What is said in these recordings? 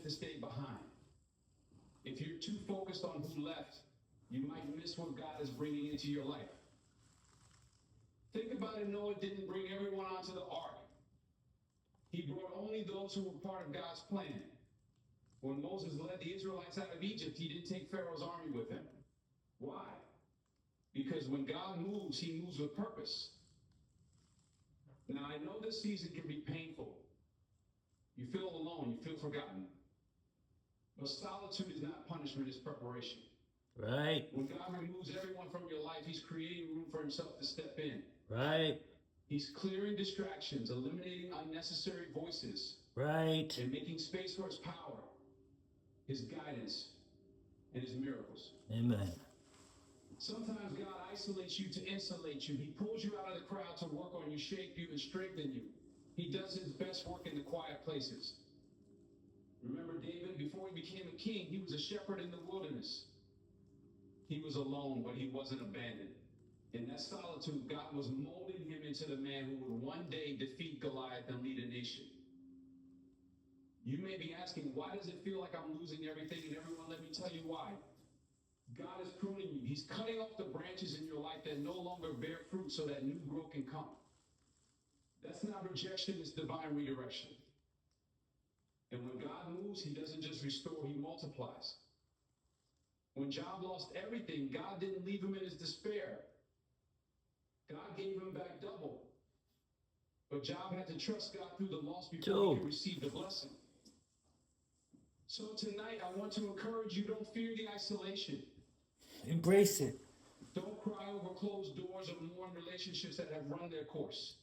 to stay behind. If you're too focused on who left, you might miss what God is bringing into your life. Think about it. Noah didn't bring everyone onto the ark. He brought only those who were part of God's plan. When Moses led the Israelites out of Egypt, he didn't take Pharaoh's army with him. Why? Because when God moves, he moves with purpose. Now, I know this season can be painful. You feel alone, you feel forgotten. But solitude is not punishment, it's preparation. Right. When God removes everyone from your life, he's creating room for himself to step in. Right. He's clearing distractions, eliminating unnecessary voices. Right. And making space for his power, his guidance, and his miracles. Amen. Sometimes God isolates you to insulate you. He pulls you out of the crowd to work on you, shape you, and strengthen you. He does his best work in the quiet places. Remember David, before he became a king, he was a shepherd in the wilderness. He was alone, but he wasn't abandoned. In that solitude, God was molding him into the man who would one day defeat Goliath and lead a nation. You may be asking, why does it feel like I'm losing everything? And everyone, let me tell you why. God is pruning you. He's cutting off the branches in your life that no longer bear fruit so that new growth can come. That's not rejection, it's divine redirection. And when God moves, he doesn't just restore, he multiplies. When Job lost everything, God didn't leave him in his despair. God gave him back double. But Job had to trust God through the loss before he could receive the blessing. So tonight, I want to encourage you, don't fear the isolation. Embrace it. Don't cry over closed doors or mourn relationships that have run their course.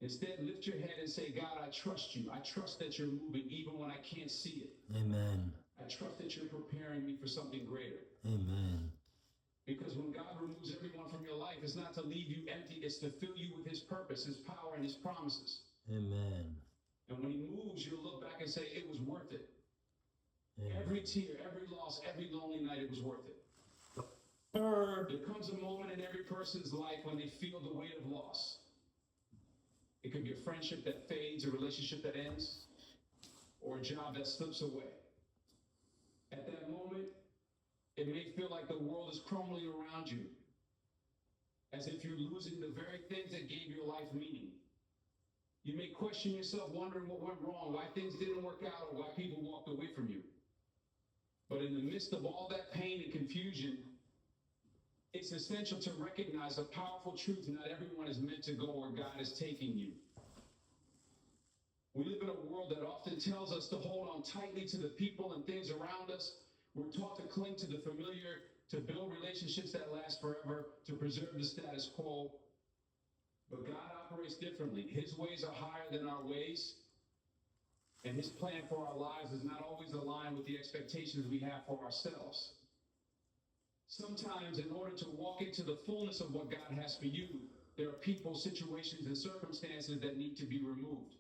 Instead, lift your head and say, God, I trust you. I trust that you're moving even when I can't see it. Amen. I trust that you're preparing me for something greater. Amen. Because when God removes everyone from your life, it's not to leave you empty, it's to fill you with his purpose, his power, and his promises. Amen. And when he moves, you'll look back and say, it was worth it. Amen. Every tear, every loss, every lonely night, it was worth it. There comes a moment in every person's life when they feel the weight of loss. It could be a friendship that fades, a relationship that ends, or a job that slips away. At that moment, it may feel like the world is crumbling around you, as if you're losing the very things that gave your life meaning. You may question yourself, wondering what went wrong, why things didn't work out, or why people walked away from you. But in the midst of all that pain and confusion, it's essential to recognize a powerful truth. Not everyone is meant to go where God is taking you. We live in a world that often tells us to hold on tightly to the people and things around us. We're taught to cling to the familiar, to build relationships that last forever, to preserve the status quo. But God operates differently. His ways are higher than our ways, and his plan for our lives is not always aligned with the expectations we have for ourselves. Sometimes, in order to walk into the fullness of what God has for you, there are people, situations, and circumstances that need to be removed.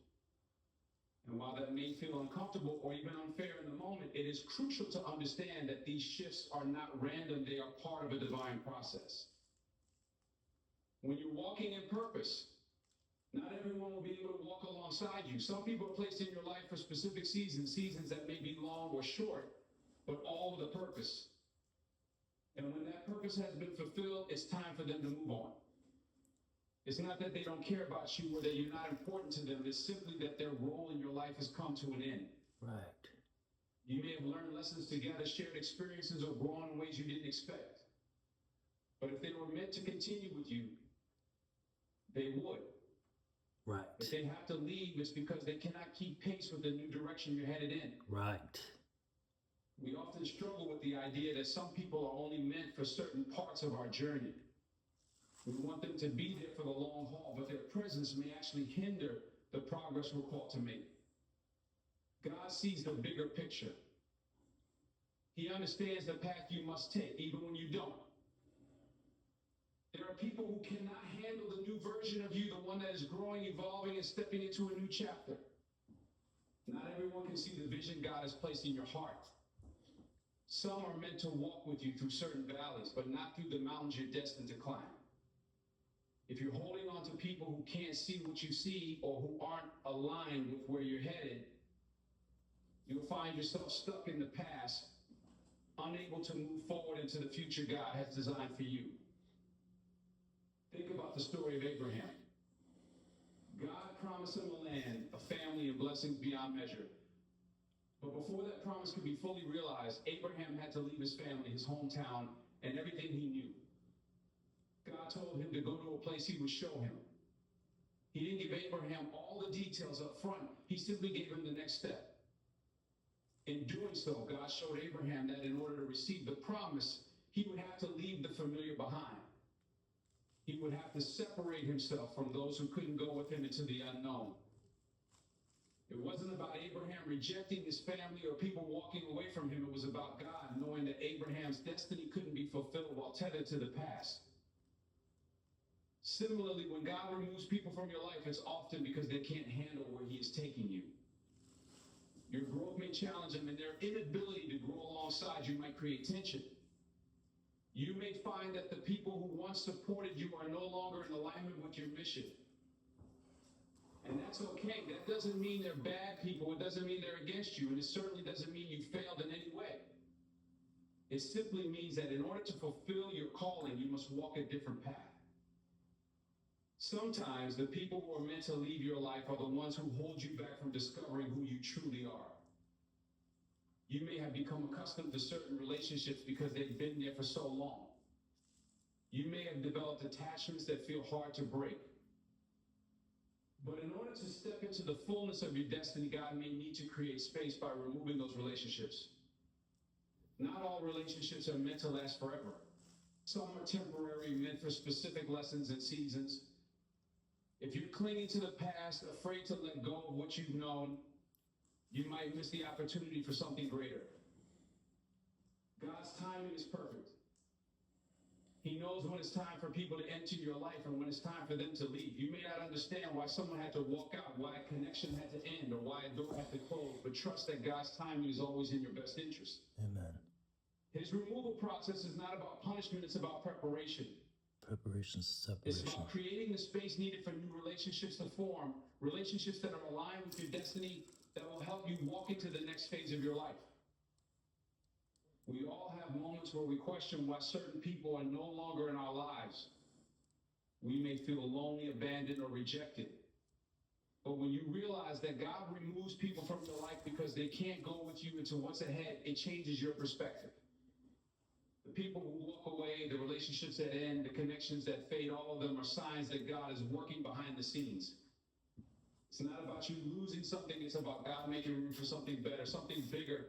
And while that may feel uncomfortable or even unfair in the moment, it is crucial to understand that these shifts are not random, they are part of a divine process. When you're walking in purpose, not everyone will be able to walk alongside you. Some people are placed in your life for specific seasons that may be long or short, but all with a purpose. And when that purpose has been fulfilled, it's time for them to move on. It's not that they don't care about you or that you're not important to them. It's simply that their role in your life has come to an end. Right. You may have learned lessons together, shared experiences, or grown in ways you didn't expect. But if they were meant to continue with you, they would. Right. If they have to leave, it's because they cannot keep pace with the new direction you're headed in. Right. We often struggle with the idea that some people are only meant for certain parts of our journey. We want them to be there for the long haul, but their presence may actually hinder the progress we're called to make. God sees the bigger picture. He understands the path you must take, even when you don't. There are people who cannot handle the new version of you, the one that is growing, evolving, and stepping into a new chapter. Not everyone can see the vision God has placed in your heart. Some are meant to walk with you through certain valleys, but not through the mountains you're destined to climb. If you're holding on to people who can't see what you see or who aren't aligned with where you're headed, You'll find yourself stuck in the past, unable to move forward into the future God has designed for you. Think about the story of Abraham. God promised him a land, a family, and blessings beyond measure. But before that promise could be fully realized, Abraham had to leave his family, his hometown, and everything he knew. God told him to go to a place he would show him. He didn't give Abraham all the details up front. He simply gave him the next step. In doing so, God showed Abraham that in order to receive the promise, he would have to leave the familiar behind. He would have to separate himself from those who couldn't go with him into the unknown. It wasn't about Abraham rejecting his family or people walking away from him. It was about God knowing that Abraham's destiny couldn't be fulfilled while tethered to the past. Similarly, when God removes people from your life, it's often because they can't handle where he is taking you. Your growth may challenge them, and their inability to grow alongside you might create tension. You may find that the people who once supported you are no longer in alignment with your mission. And that's okay. That doesn't mean they're bad people. It doesn't mean they're against you. And it certainly doesn't mean you failed in any way. It simply means that in order to fulfill your calling, you must walk a different path. Sometimes the people who are meant to leave your life are the ones who hold you back from discovering who you truly are. You may have become accustomed to certain relationships because they've been there for so long. You may have developed attachments that feel hard to break. But in order to step into the fullness of your destiny, God may need to create space by removing those relationships. Not all relationships are meant to last forever. Some are temporary, meant for specific lessons and seasons. If you're clinging to the past, afraid to let go of what you've known, you might miss the opportunity for something greater. God's timing is perfect. He knows when it's time for people to enter your life and when it's time for them to leave. You may not understand why someone had to walk out, why a connection had to end, or why a door had to close, but trust that God's timing is always in your best interest. Amen. His removal process is not about punishment, it's about preparation. Preparation, It's separation. about creating the space needed for new relationships to form, relationships that are aligned with your destiny, that will help you walk into the next phase of your life. We all have moments where we question why certain people are no longer in our lives. We may feel lonely, abandoned, or rejected. But when you realize that God removes people from your life because they can't go with you into what's ahead, it changes your perspective. The people who walk away, the relationships that end, the connections that fade, all of them are signs that God is working behind the scenes. It's not about you losing something, it's about God making room for something better, something bigger,